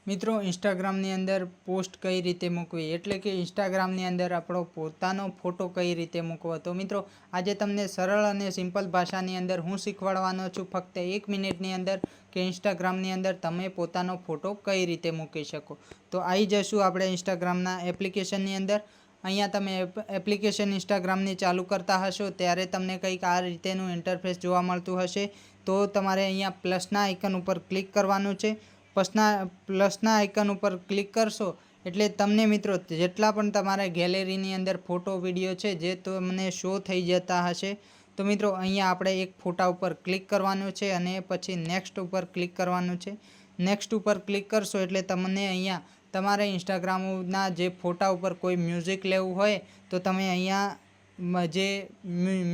મિત્રો ઇન્સ્ટાગ્રામની અંદર પોસ્ટ કઈ રીતે મૂકવી એટલે કે ઇન્સ્ટાગ્રામની અંદર આપણો પોતાનો ફોટો કઈ રીતે મૂકવો। તો મિત્રો આજે તમને સરળ અને સિમ્પલ ભાષાની અંદર હું શીખવાડવાનો છું ફક્ત 1 મિનિટની અંદર કે ઇન્સ્ટાગ્રામની અંદર તમે પોતાનો ફોટો કઈ રીતે મૂકી શકો। તો આવી જશું આપણે ઇન્સ્ટાગ્રામના એપ્લિકેશનની અંદર। અહીંયા તમે એપ્લિકેશન ઇન્સ્ટાગ્રામની ચાલુ કરતા હશો ત્યારે તમને કંઈક આ રીતેનું ઇન્ટરફેસ જોવા મળતું હશે। તો તમારે અહીંયા પ્લસના આઇકન ઉપર ક્લિક કરવાનું છે। પ્લસના આઇકન ઉપર ક્લિક કરશો એટલે તમને મિત્રો જેટલા પણ તમારા ગેલેરીની અંદર ફોટો વિડીયો છે જે તમને શો થઈ જતા હશે। તો મિત્રો અહીંયા આપણે એક ફોટા ઉપર ક્લિક કરવાનું છે અને પછી નેક્સ્ટ ઉપર ક્લિક કરવાનું છે। નેક્સ્ટ ઉપર ક્લિક કરશો એટલે તમને અહીંયા તમારા ઇન્સ્ટાગ્રામના જે ફોટા ઉપર કોઈ મ્યુઝિક લેવું હોય તો તમે અહીંયા જે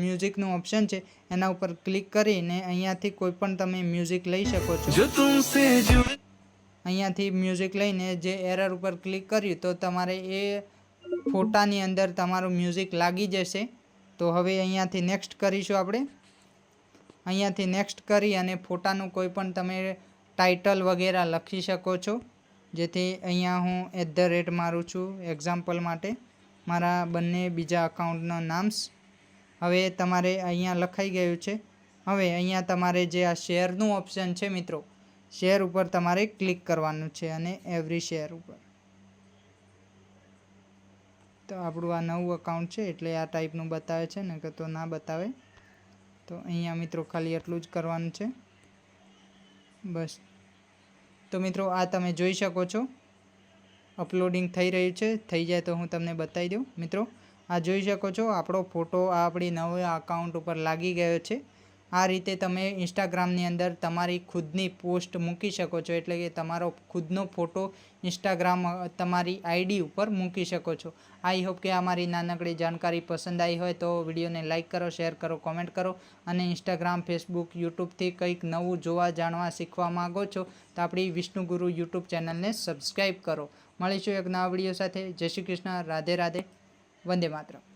મ્યુઝિકનું ઓપ્શન છે એના ઉપર ક્લિક કરીને અહીંયાથી કોઈ પણ તમે મ્યુઝિક લઈ શકો છો। અહીંયાથી મ્યુઝિક લઈને જે એરર ઉપર ક્લિક કર્યું તો તમારે એ ફોટાની અંદર તમારું મ્યુઝિક લાગી જશે। તો હવે અહીંયાથી નેક્સ્ટ કરીશું આપણે। અહીંયાથી નેક્સ્ટ કરી અને ફોટાનું કોઈ પણ તમે ટાઇટલ વગેરે લખી શકો છો, જેથી અહીંયા હું @ મારું છું એક્ઝામ્પલ માટે મારા બંને બીજા અકાઉન્ટના નામ્સ। હવે તમારે અહીંયા લખાઈ ગયું છે। હવે અહીંયા તમારે જે આ શેરનું ઓપ્શન છે મિત્રો, શેર ઉપર તમારે ક્લિક કરવાનું છે અને એવરી શેર ઉપર। તો આપણું આ નવું અકાઉન્ટ છે એટલે આ ટાઈપનું બતાવે છે ને કે તો ના બતાવે। તો અહીંયા મિત્રો ખાલી એટલું જ કરવાનું છે બસ। તો મિત્રો આ તમે જોઈ શકો છો અપલોડિંગ થઈ રહ્યું છે, થઈ જાય તો હું તમને બતાવી દઉં। મિત્રો આ જોઈ શકો છો આપણો ફોટો આપણી નવા અકાઉન્ટ ઉપર લાગી ગયો છે। આ રીતે તમે ઇન્સ્ટાગ્રામની અંદર તમારી ખુદની પોસ્ટ મૂકી શકો છો, એટલે કે તમારો ખુદનો ફોટો ઇન્સ્ટાગ્રામ તમારી આઈડી ઉપર મૂકી શકો છો। આઈ હોપ કે આ મારી નાનકડી જાણકારી પસંદ આવી હોય તો વિડીયોને લાઇક કરો, શેર કરો, કોમેન્ટ કરો અને ઇન્સ્ટાગ્રામ, ફેસબુક, યુટ્યુબથી કંઈક નવું જોવા, જાણવા, શીખવા માંગો છો તો આપણી વિષ્ણુ ગુરુ યુટ્યુબ ચેનલને સબસ્ક્રાઈબ કરો। મળીશું એક નવા વિડીયો સાથે। જય શ્રી કૃષ્ણ, રાધે રાધે, વંદે માતરમ।